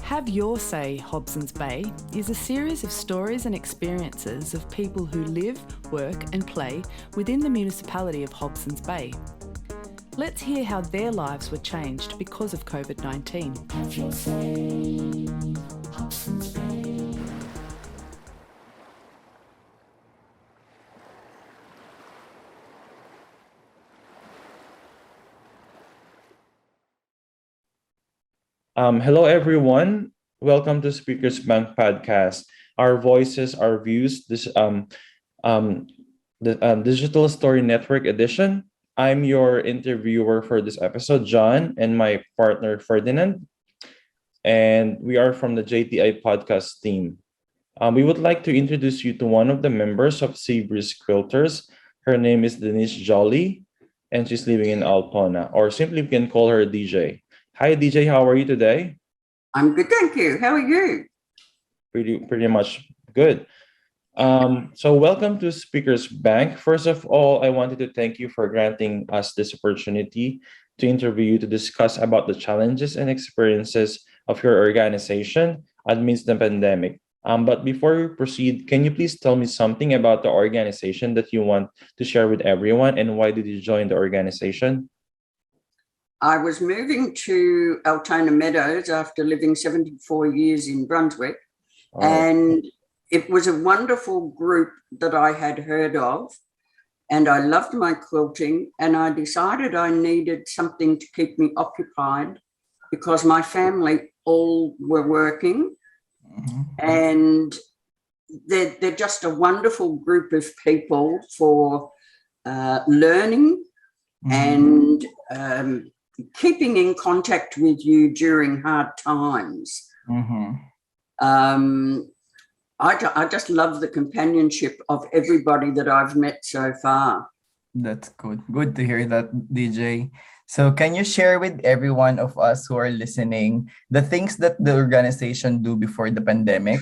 Have Your Say, Hobsons Bay is a series of stories and experiences of people who live, work and play within the municipality of Hobsons Bay. Let's hear how their lives were changed because of COVID-19. Have your say, Hobsons Bay. Hello, everyone. Welcome to Speakers Bank Podcast. Our voices, our views. Um, the Digital Story Network edition. I'm your interviewer for this episode, John, and my partner Ferdinand, and we are from the JTI Podcast team. We would like to introduce you to one of the members of Seabreeze Quilters. Her name is Denise Joy, and she's living in Altona, or simply we can call her DJ. Hi, DJ. How are you today? I'm good, thank you. How are you? Pretty much good. So welcome to Speakers Bank. First of all, I wanted to thank you for granting us this opportunity to interview you to discuss about the challenges and experiences of your organization amidst the pandemic. But before we proceed, can you please tell me something about the organization that you want to share with everyone, and why did you join the organization? I was moving to Altona Meadows after living 74 years in Brunswick, and it was a wonderful group that I had heard of, and I loved my quilting, and I decided I needed something to keep me occupied because my family all were working, and they're just a wonderful group of people for learning and keeping in contact with you during hard times. I just love the companionship of everybody that I've met so far. That's good. Good to hear that, DJ. So can you share with every one of us who are listening the things that the organization do before the pandemic?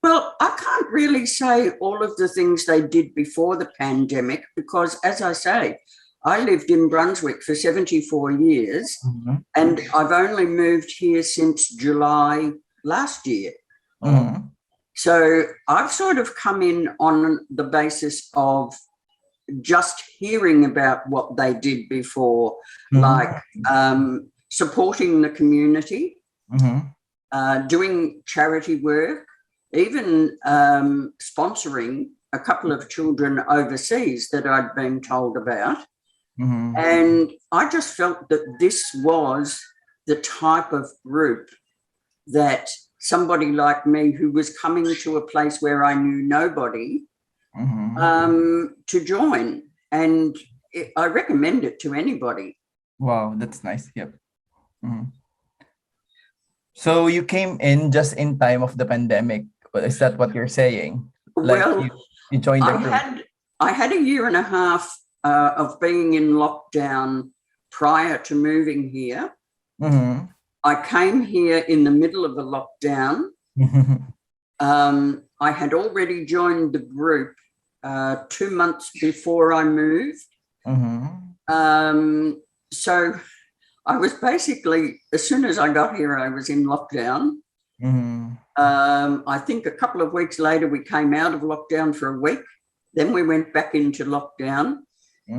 Well, I can't really say all of the things they did before the pandemic because, as I say, I lived in Brunswick for 74 years and I've only moved here since July last year. So I've sort of come in on the basis of just hearing about what they did before, like supporting the community, doing charity work, even sponsoring a couple of children overseas that I'd been told about. And I just felt that this was the type of group that somebody like me who was coming to a place where I knew nobody to join. And I recommend it to anybody. Wow, that's nice. Yep. So you came in just in time of the pandemic. Is that what you're saying? Well, you joined the group. I had a year and a half of being in lockdown prior to moving here. I came here in the middle of a lockdown. I had already joined the group 2 months before I moved. So I was basically, as soon as I got here, I was in lockdown. I think a couple of weeks later, we came out of lockdown for a week. Then we went back into lockdown.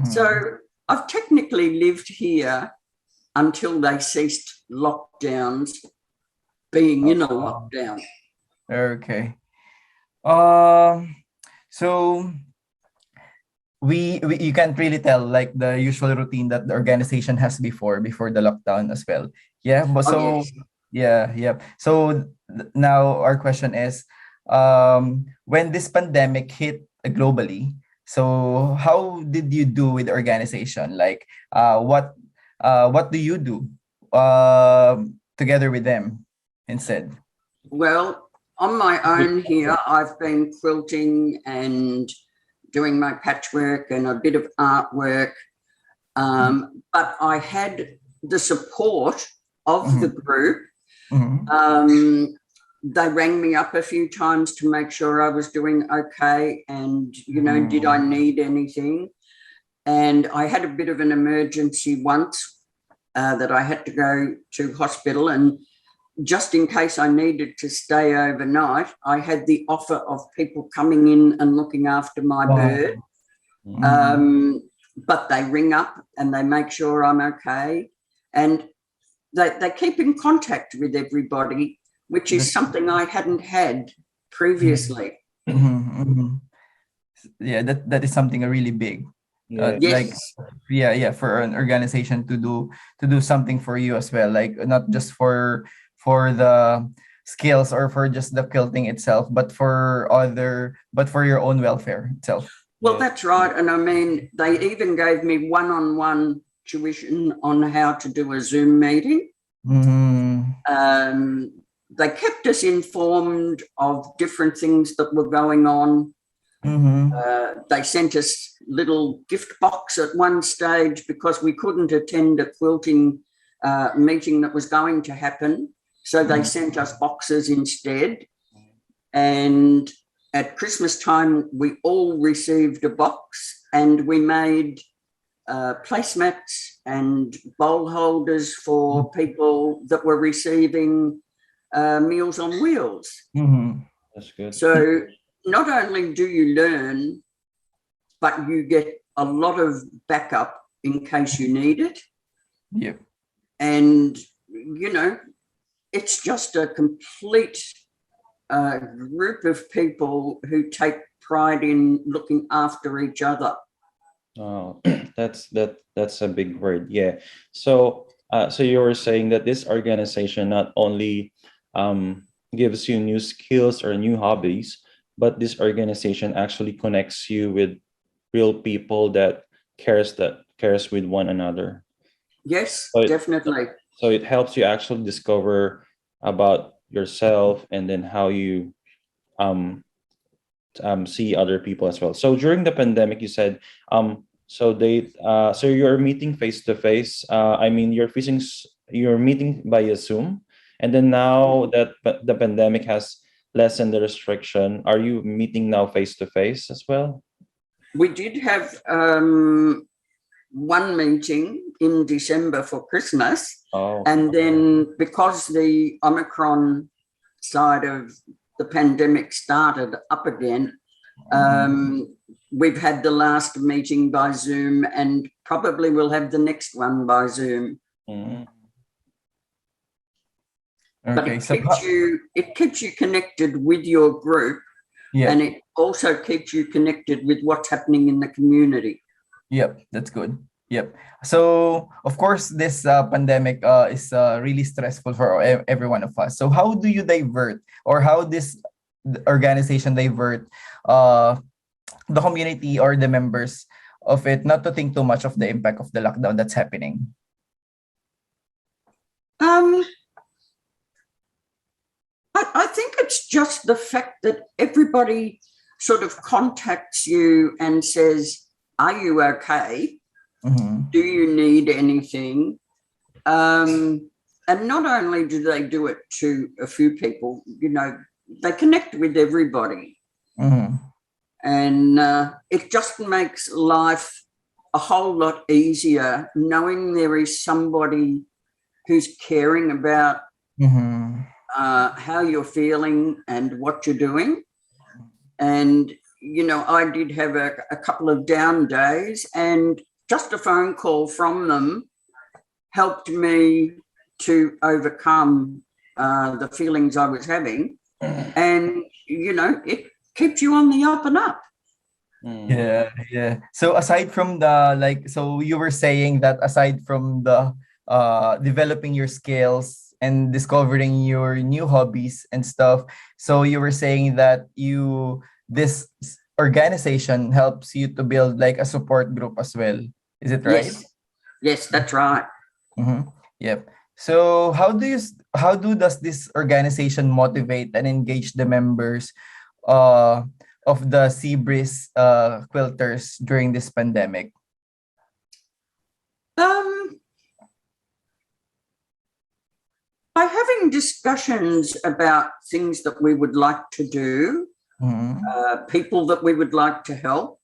So I've technically lived here until they ceased lockdowns, being in a lockdown. Okay. So you can't really tell like the usual routine that the organization has before the lockdown as well. Yeah. But so yeah. So now our question is, when this pandemic hit globally, so how did you do with the organization? Like, what do you do together with them instead? Well, on my own here, I've been quilting and doing my patchwork and a bit of artwork. But I had the support of the group. They rang me up a few times to make sure I was doing okay and, did I need anything? And I had a bit of an emergency once that I had to go to hospital, and just in case I needed to stay overnight, I had the offer of people coming in and looking after my bird. But they ring up and they make sure I'm okay. And they keep in contact with everybody, which is something I hadn't had previously. Yeah, that is something really big. Yes. Like for an organization to do something for you as well, like not just for the skills or for just the quilting itself, but for your own welfare itself. Well, that's right. And I mean, they even gave me one-on-one tuition on how to do a Zoom meeting. They kept us informed of different things that were going on. They sent us little gift box at one stage because we couldn't attend a quilting meeting that was going to happen. So they sent us boxes instead. And at Christmas time, we all received a box, and we made placemats and bowl holders for people that were receiving Meals on Wheels. That's good. So not only do you learn, but you get a lot of backup in case you need it. Yep. And, it's just a complete group of people who take pride in looking after each other. Oh, that's a big word. Yeah. So you were saying that this organization not only gives you new skills or new hobbies, but this organization actually connects you with real people that cares with one another. Yes, So definitely. So it helps you actually discover about yourself and then how you see other people as well. So during the pandemic, you said so you're meeting face to face. I mean, you're meeting by a Zoom, and then now that the pandemic has lessened the restriction, are you meeting now face to face as well? We did have one meeting in December for Christmas. And then because the Omicron side of the pandemic started up again, we've had the last meeting by Zoom, and probably we'll have the next one by Zoom. But it keeps you connected with your group, and it also keeps you connected with what's happening in the community. Yep, that's good. Yep. So of course, this pandemic is really stressful for every one of us. So how do you divert, or how this organization divert the community or the members of it not to think too much of the impact of the lockdown that's happening? I think it's just the fact that everybody sort of contacts you and says, "Are you okay? Do you need anything?" And not only do they do it to a few people, they connect with everybody. And it just makes life a whole lot easier knowing there is somebody who's caring about how you're feeling and what you're doing. And, I did have a couple of down days, and just a phone call from them helped me to overcome the feelings I was having. And, it keeps you on the up and up. Yeah. So aside from so you were saying that aside from the developing your skills and discovering your new hobbies and stuff, so you were saying that this organization helps you to build like a support group as well. Is it right? Yes, that's right. Yep. So how does this organization motivate and engage the members of the Seabreeze Quilters during this pandemic? By having discussions about things that we would like to do, people that we would like to help,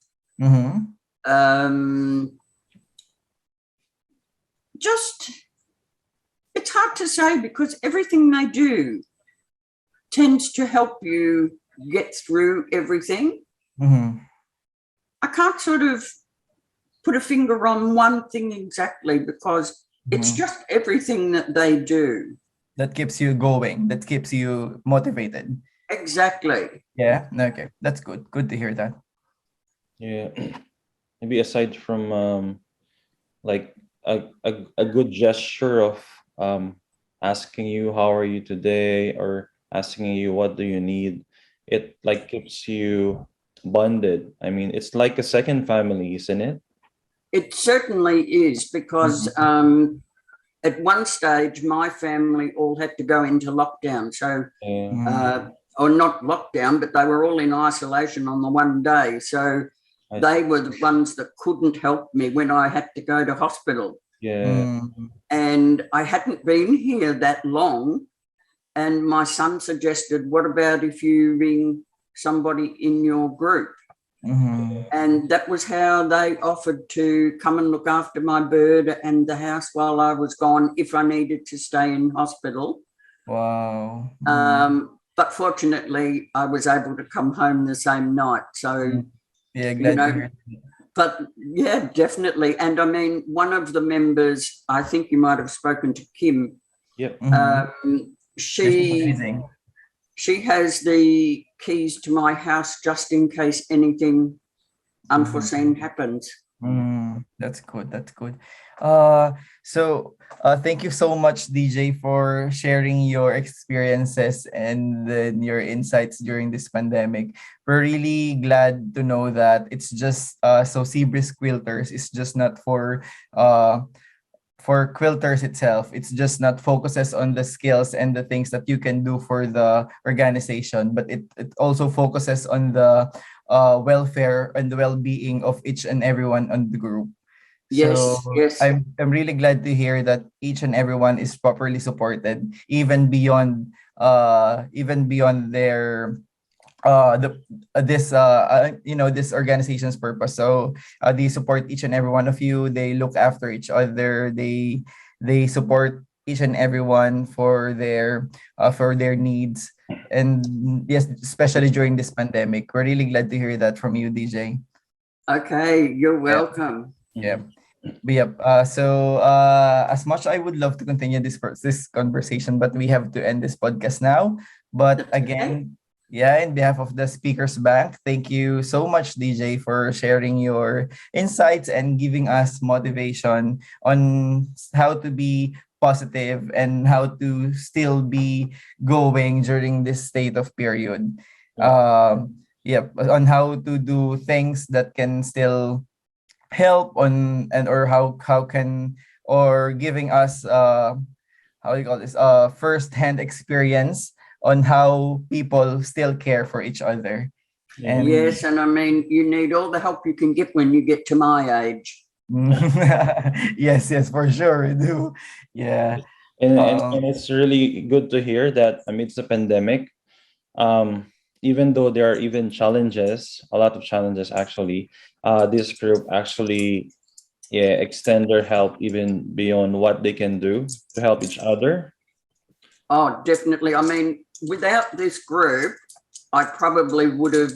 it's It's hard to say because everything they do tends to help you get through everything. Mm-hmm. I can't sort of put a finger on one thing exactly because it's just everything that they do. That keeps you going. That keeps you motivated. Exactly. Yeah. Okay. That's good. Good to hear that. Yeah. Maybe aside from like a good gesture of asking you how are you today, or asking you what do you need, it like keeps you bonded. I mean, it's like a second family, isn't it? It certainly is because at one stage my family all had to go into lockdown. So, Yeah. or not lockdown, but they were all in isolation on the one day. So I, they were the ones that couldn't help me when I had to go to hospital. yeah. And I hadn't been here that long. And my son suggested, what about if you ring somebody in your group? And that was how they offered to come and look after my bird and the house while I was gone if I needed to stay in hospital. Wow. But fortunately, I was able to come home the same night. So, Yeah, you glad to know, hear. but yeah, definitely. And I mean, one of the members, I think you might have spoken to Kim. Yep. She Amazing. she has the keys to my house just in case anything unforeseen happens. That's good. That's good. So thank you so much, DJ, for sharing your experiences and then your insights during this pandemic. We're really glad to know that it's just so Seabreeze Quilters is just not for quilters itself. It's just not focuses on the skills and the things that you can do for the organization, but it also focuses on the welfare and the well-being of each and everyone on the group. Yes, So yes. I'm really glad to hear that each and everyone is properly supported, even beyond their the this this organization's purpose. So they support each and every one of you. They look after each other. They support each and everyone for their needs. And yes, especially during this pandemic, we're really glad to hear that from you, DJ. Okay, you're Yeah. welcome. Yeah. But yep. As much I would love to continue this conversation, but we have to end this podcast now. But That's okay. again, yeah, in behalf of the Speakers Bank, thank you so much, DJ, for sharing your insights and giving us motivation on how to be positive and how to still be going during this state of period. On how to do things that can still help on and or how can or giving us how do you call this first hand experience on how people still care for each other. Yeah. And Yes, and I mean, you need all the help you can get when you get to my age. yes, for sure we do. Yeah. And it's really good to hear that amidst the pandemic, even though there are even challenges, a lot of challenges actually, this group actually, yeah, extend their help even beyond what they can do to help each other. Oh, definitely. I mean, without this group, I probably would have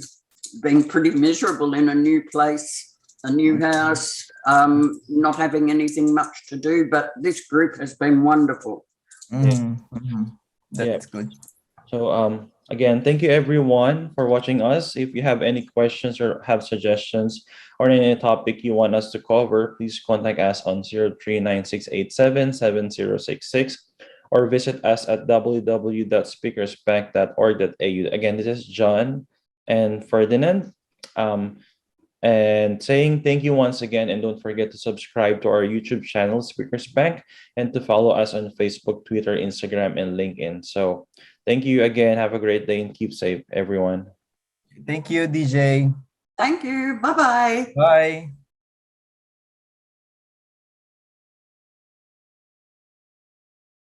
been pretty miserable in a new place, a new house, not having anything much to do. But this group has been wonderful. That's good. So again, thank you everyone for watching us. If you have any questions or have suggestions or any topic you want us to cover, please contact us on 0396877066 or visit us at www.speakersbank.org.au. Again, this is John and Ferdinand. And saying thank you once again, and don't forget to subscribe to our YouTube channel, Speakers Bank, and to follow us on Facebook, Twitter, Instagram, and LinkedIn. So thank you again. Have a great day and keep safe, everyone. Thank you, DJ. Thank you. Bye-bye. Bye.